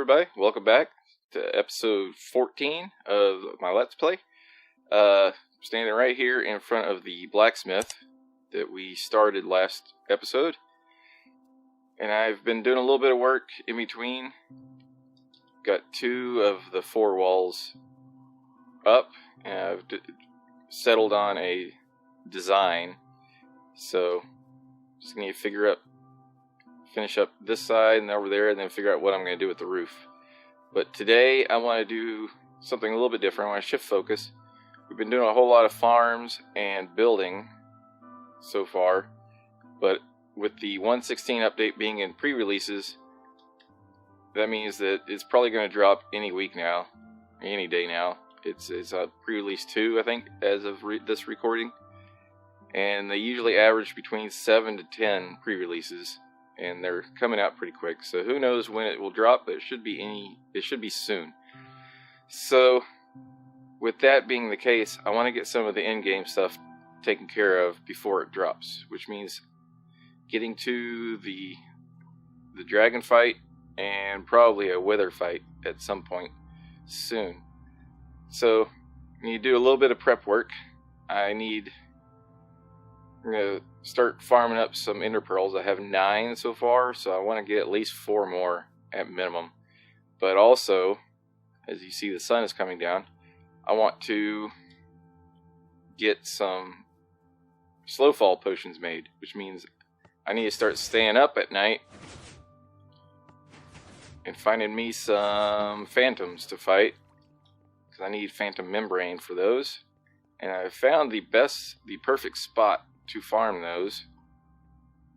everybody, welcome back to episode 14 of my Let's Play. Standing right here in front of the blacksmith that we started last episode. And I've been doing a little bit of work in between. Got 2 of the 4 walls up, and I've settled on a design. So, just need to finish up this side and over there, and then figure out what I'm going to do with the roof. But today I want to do something a little bit different. I want to shift focus. We've been doing a whole lot of farms and building so far, but with the 1.16 update being in pre-releases, that means that it's probably going to drop any week now, any day now. It's pre-release 2, I think, as of this recording, and they usually average between 7 to 10 pre-releases. And they're coming out pretty quick, so who knows when it will drop, but it should be soon. So, with that being the case, I want to get some of the in-game stuff taken care of before it drops, which means getting to the dragon fight and probably a wither fight at some point soon. So, I need to do a little bit of prep work. I'm going to start farming up some ender pearls. I have 9 so far, so I want to get at least 4 more at minimum. But also, as you see the sun is coming down, I want to get some slow fall potions made, which means I need to start staying up at night and finding me some phantoms to fight, because I need phantom membrane for those. And I found the perfect spot to farm those.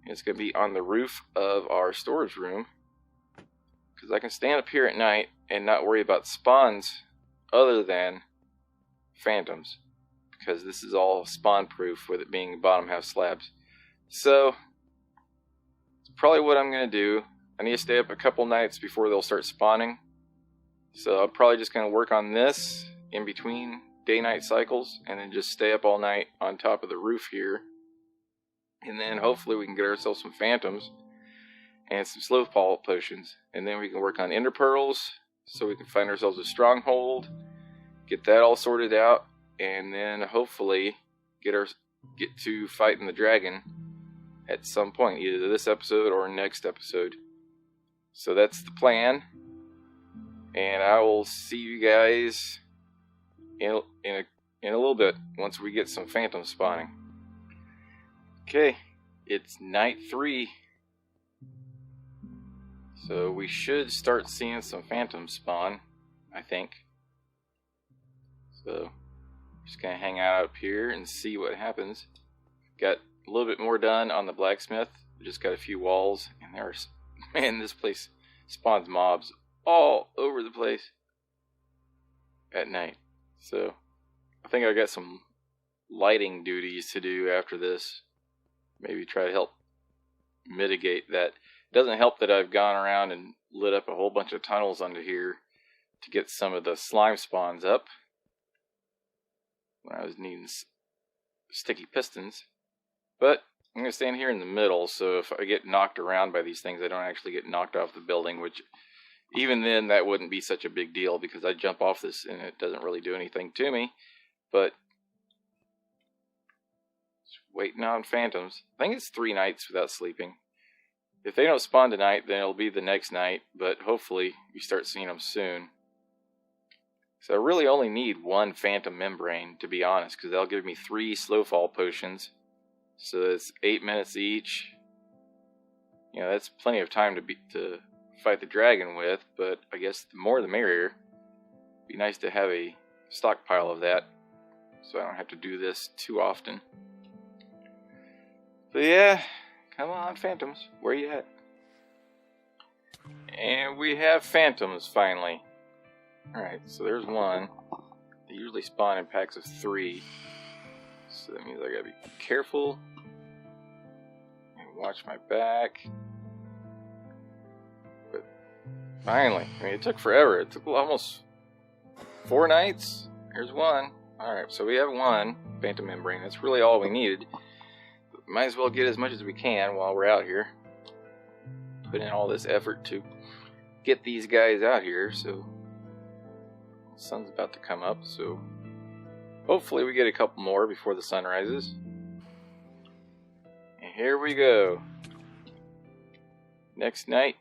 It's going to be on the roof of our storage room, because I can stand up here at night and not worry about spawns other than phantoms, because this is all spawn proof with it being bottom half slabs. So it's probably what I'm going to do. I need to stay up a couple nights before they'll start spawning, so I'm probably just going to work on this in between day-night cycles, and then just stay up all night on top of the roof here. And then hopefully we can get ourselves some phantoms and some slow fall potions. And then we can work on ender pearls so we can find ourselves a stronghold, get that all sorted out, and then hopefully get to fighting the dragon at some point, either this episode or next episode. So that's the plan. And I will see you guys in a little bit once we get some phantoms spawning. Okay, it's night 3, so we should start seeing some phantoms spawn, I think. So, just gonna hang out up here and see what happens. Got a little bit more done on the blacksmith. Just got a few walls, and man, this place spawns mobs all over the place at night. So, I think I got some lighting duties to do after this. Maybe try to help mitigate that. It doesn't help that I've gone around and lit up a whole bunch of tunnels under here to get some of the slime spawns up when I was needing sticky pistons. But I'm going to stand here in the middle, so if I get knocked around by these things, I don't actually get knocked off the building, which even then that wouldn't be such a big deal, because I jump off this and it doesn't really do anything to me. But waiting on phantoms. I think it's 3 nights without sleeping. If they don't spawn tonight, then it'll be the next night, but hopefully we start seeing them soon. So I really only need 1 phantom membrane, to be honest, because that'll give me 3 slow fall potions. So it's 8 minutes each. You know, that's plenty of time to fight the dragon with, but I guess the more the merrier. Be nice to have a stockpile of that, so I don't have to do this too often. But yeah, come on, phantoms, where you at? And we have phantoms, finally. Alright, so there's 1. They usually spawn in packs of 3. So that means I gotta be careful. And watch my back. But finally, I mean, it took forever. It took almost 4 nights. Here's 1. Alright, so we have 1 phantom membrane. That's really all we needed. Might as well get as much as we can while we're out here. Put in all this effort to get these guys out here. So the sun's about to come up, so hopefully we get a couple more before the sun rises. And here we go. Next night,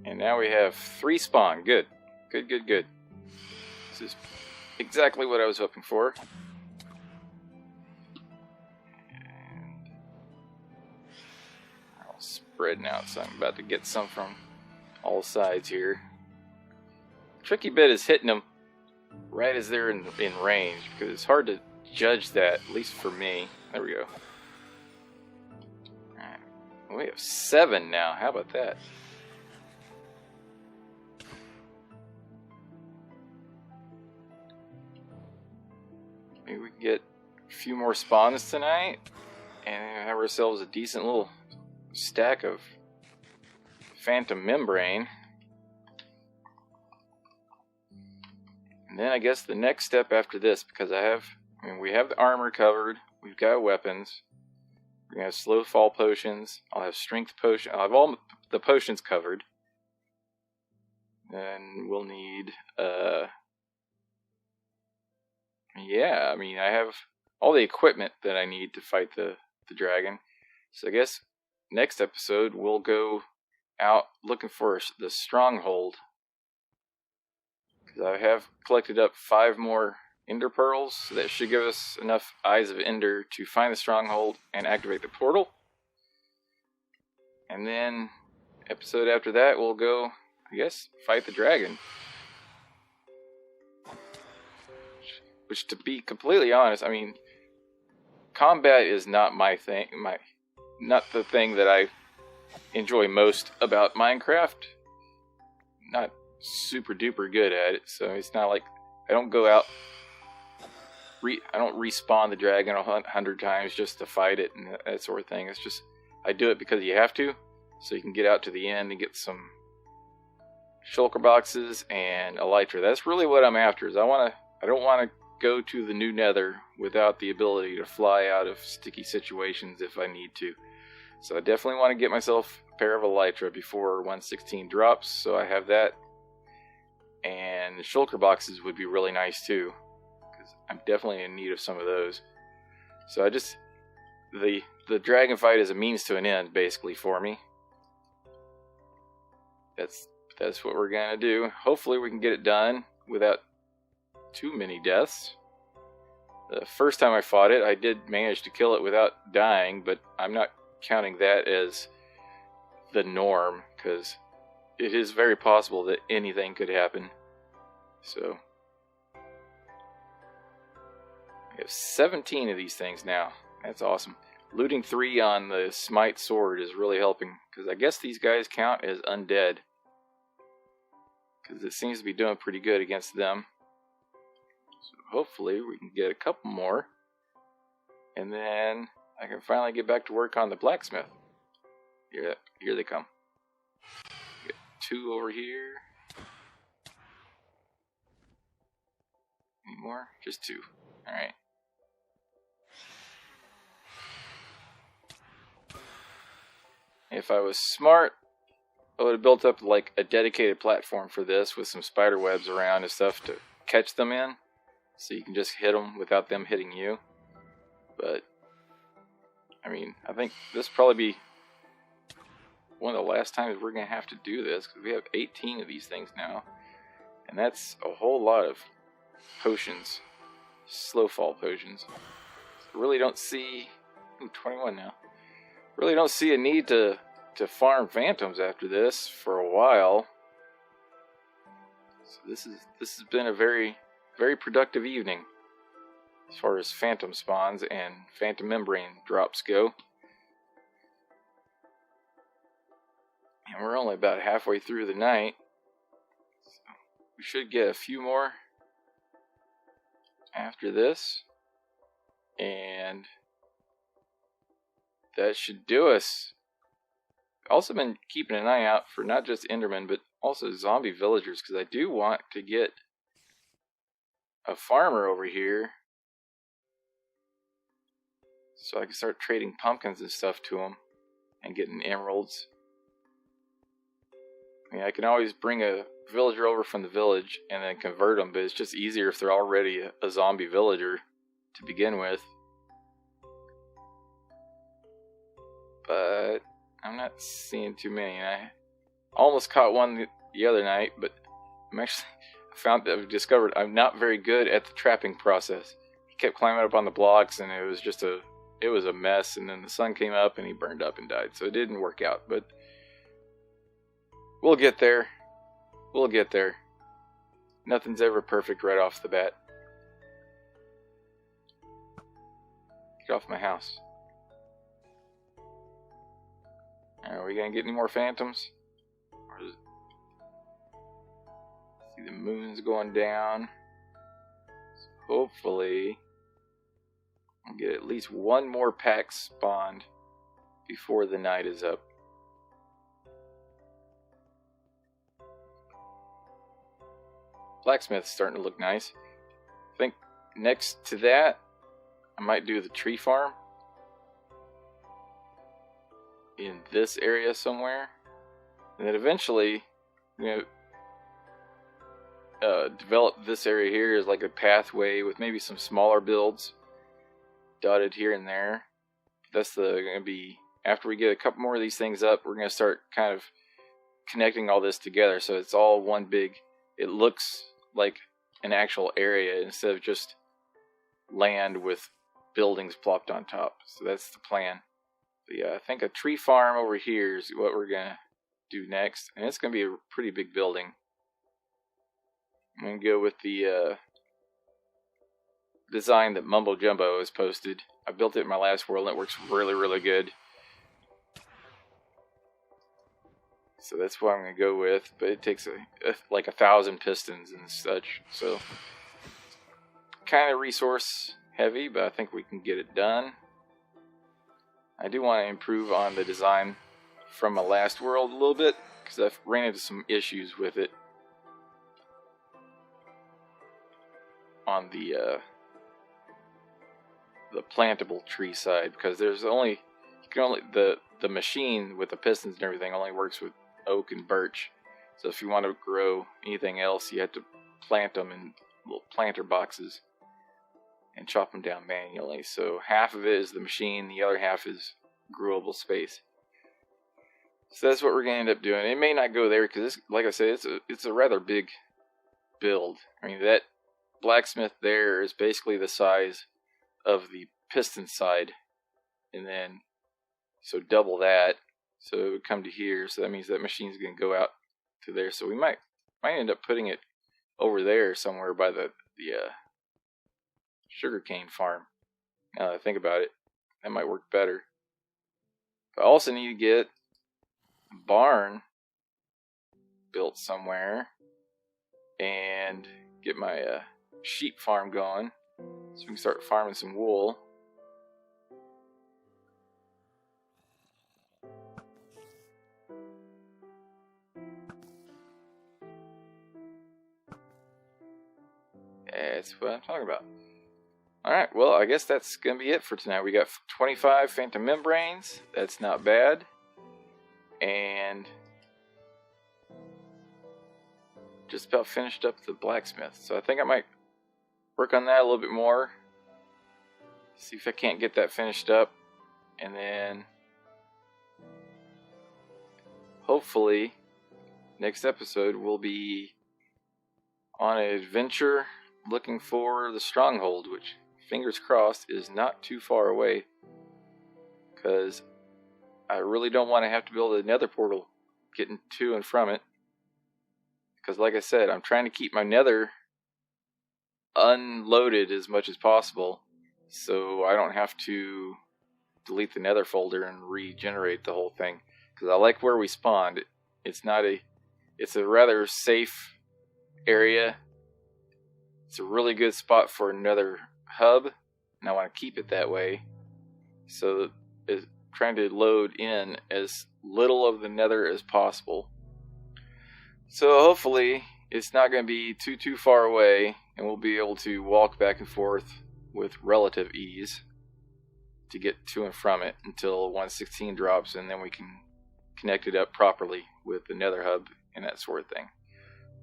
and now we have 3 spawn. Good. Good, good, good. This is exactly what I was hoping for. And I'll spreading out, so I'm about to get some from all sides here. Tricky bit is hitting them right as they're in range, because it's hard to judge that, at least for me. There we go. Alright. We have 7 now. How about that? Maybe we can get a few more spawns tonight and have ourselves a decent little stack of phantom membrane. And then I guess the next step after this, because we have the armor covered, we've got weapons, we're gonna have slow fall potions, I'll have strength potion, I'll have all the potions covered. Then we'll need yeah, I mean, I have all the equipment that I need to fight the dragon. So I guess next episode we'll go out looking for the stronghold. Because I have collected up 5 more ender pearls, so that should give us enough eyes of ender to find the stronghold and activate the portal. And then episode after that we'll go, I guess, fight the dragon. Which, to be completely honest, I mean, combat is not my thing, not the thing that I enjoy most about Minecraft. Not super duper good at it, so it's not like I don't go out, I don't respawn the dragon 100 times just to fight it and that sort of thing. It's just, I do it because you have to, so you can get out to the end and get some shulker boxes and elytra. That's really what I'm after, is I don't want to go to the new Nether without the ability to fly out of sticky situations if I need to. So I definitely want to get myself a pair of elytra before 116 drops, so I have that. And the shulker boxes would be really nice too, because I'm definitely in need of some of those. So I just, the dragon fight is a means to an end basically for me. That's what we're gonna do. Hopefully we can get it done without too many deaths. The first time I fought it, I did manage to kill it without dying, but I'm not counting that as the norm, because it is very possible that anything could happen. So we have 17 of these things now. That's awesome. Looting 3 on the smite sword is really helping, because I guess these guys count as undead, because it seems to be doing pretty good against them. So hopefully we can get a couple more, and then I can finally get back to work on the blacksmith. Here they come. Get 2 over here. Any more? Just 2. Alright. If I was smart, I would have built up like a dedicated platform for this with some spider webs around and stuff to catch them in, so you can just hit them without them hitting you. But I mean, I think this will probably be one of the last times we're going to have to do this, because we have 18 of these things now, and that's a whole lot of potions, slow fall potions. So really don't see, 21 now, really don't see a need to farm phantoms after this for a while. So this has been a very, very productive evening as far as phantom spawns and phantom membrane drops go. And we're only about halfway through the night, so we should get a few more after this, and that should do us. Also been keeping an eye out for not just Endermen, but also zombie villagers, because I do want to get a farmer over here so I can start trading pumpkins and stuff to him and getting emeralds. mean, I can always bring a villager over from the village and then convert them, but it's just easier if they're already a zombie villager to begin with. But I'm not seeing too many. I almost caught one the other night, but I've discovered I'm not very good at the trapping process. He kept climbing up on the blocks, and it was a mess. And then the sun came up, and he burned up and died. So it didn't work out, but we'll get there. We'll get there. Nothing's ever perfect right off the bat. Get off my house. Are we gonna get any more phantoms? Or is it... See, the moon's going down. So hopefully, I'll get at least one more pack spawned before the night is up. Blacksmith's starting to look nice. I think next to that, I might do the tree farm in this area somewhere, and then eventually, develop this area here as like a pathway with maybe some smaller builds dotted here and there. That's gonna be after we get a couple more of these things up. We're gonna start kind of connecting all this together, so it's all one big. It looks like an actual area instead of just land with buildings plopped on top. So that's the plan. But yeah, I think a tree farm over here is what we're gonna do next, and it's gonna be a pretty big building. I'm gonna go with the design that Mumbo Jumbo has posted. I built it in my last world, and it works really, really good. So that's what I'm gonna go with. But it takes like 1,000 pistons and such. So kind of resource heavy, but I think we can get it done. I do want to improve on the design from my last world a little bit, because I've ran into some issues with it on the plantable tree side, because there's only the machine with the pistons and everything only works with oak and birch. So if you want to grow anything else, you have to plant them in little planter boxes and chop them down manually. So half of it is the machine, the other half is growable space. So that's what we're going to end up doing. It may not go there because, like I said, it's a rather big build. I mean, that blacksmith there is basically the size of the piston side, and then so double that. So it would come to here. So that means that machine's going to go out to there. So we might end up putting it over there somewhere by the sugarcane farm. Now that I think about it, that might work better. But I also need to get a barn built somewhere and get my sheep farm going so we can start farming some wool. That's what I'm talking about. Alright, well, I guess that's going to be it for tonight. We got 25 phantom membranes. That's not bad. And just about finished up the blacksmith. So I think I might work on that a little bit more. See if I can't get that finished up. And then hopefully next episode we'll be on an adventure looking for the stronghold, which, fingers crossed, is not too far away, because I really don't want to have to build a nether portal getting to and from it, because like I said, I'm trying to keep my nether unloaded as much as possible so I don't have to delete the nether folder and regenerate the whole thing, because I like where we spawned. It's a rather safe area. It's a really good spot for another hub, and I want to keep it that way. So it's trying to load in as little of the nether as possible. So hopefully it's not going to be too far away, and we'll be able to walk back and forth with relative ease to get to and from it until 1.16 drops, and then we can connect it up properly with the nether hub and that sort of thing.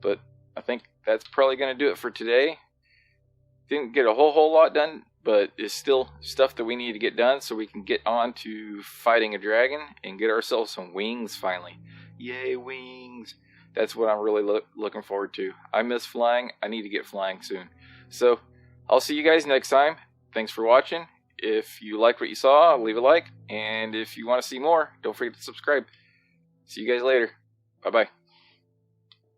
But I think that's probably going to do it for today. Didn't get a whole lot done, but it's still stuff that we need to get done so we can get on to fighting a dragon and get ourselves some wings finally. Yay, wings! That's what I'm really looking forward to. I miss flying. I need to get flying soon. So, I'll see you guys next time. Thanks for watching. If you liked what you saw, leave a like. And if you want to see more, don't forget to subscribe. See you guys later. Bye-bye.